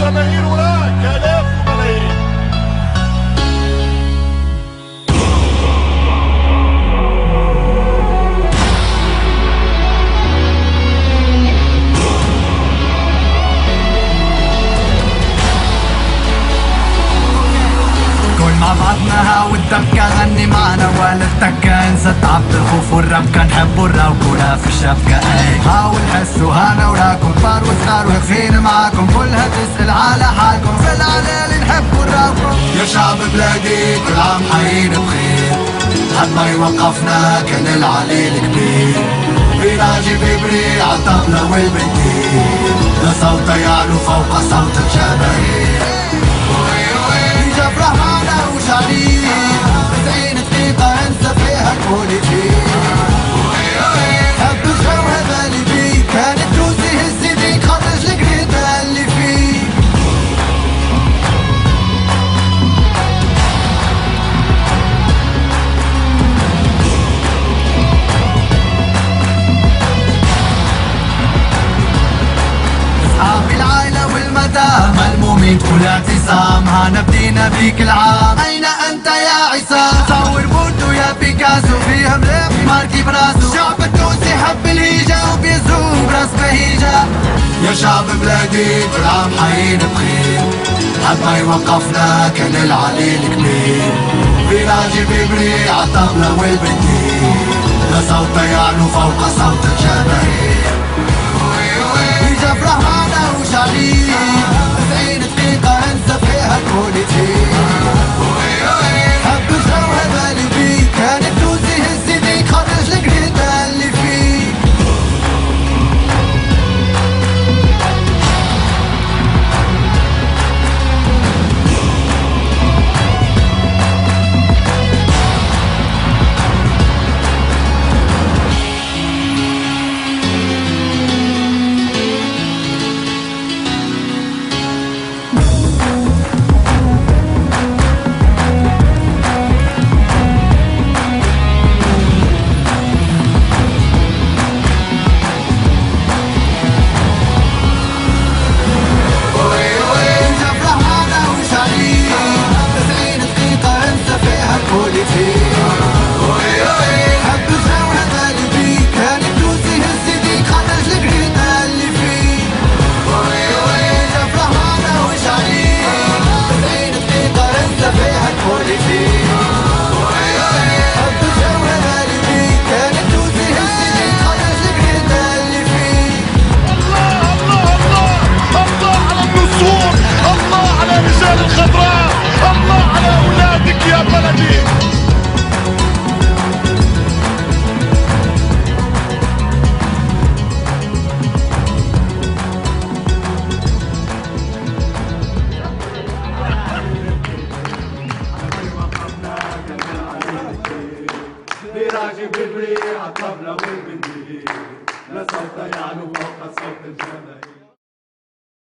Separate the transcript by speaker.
Speaker 1: جماهير وراك آلاف وملايين.
Speaker 2: مع بعضنا والدبكة غني معنا ولا التكة، انسى تعب الخوف والربكة، نحبوا الروكة في الشبكة. اي حاول حسوا هانا وراكم، كبار وصغار واقفين معاكم، كلها تسأل على حالكم، في العلالي نحبوا الروكة. يا شعب بلادي كل عام حيين بخير، حد ما يوقفنا كان العليل كبير، بيراجي بيبري عالطبلة والبنديل، لا صوت يعلو فوق صوت الجماهير. جفرة معنا وشعرين 90 دقيقة انسى فيها البوليتيك، حب الجو هذا اللي بيه، كان التونسي هز يديك خرج القريدة اللي فيه. اصحابي العائلة والمدام ملمومين كل اعتصام، هانا بدينا بيك العام، أين أنت يا عصام؟ صور بوردو يا بيكاسو، فيها ملف ماركي براسو، الشعب التونسي حب الهيجة وبيزوم براس بهيجة. يا شعب بلادي كل عام حيين بخير، حد ما يوقفنا كان العليل كبير، بيراجي بيبري عالطبلة والبنديل، لا صوت يعلو فوق صوت الجماهير. جفرة معنا وشعرين 90 دقيقة انسى فيها البوليتيك، حب الجو هذا اللي بيه، كان التونسي هز يديك خرج القريدة اللي فيه.
Speaker 1: الخضراء الله على أولادك يا بلدي. بيراجي بيبري عالطبلة والبنديل، لا صوت يعلو فوق صوت الجماهير.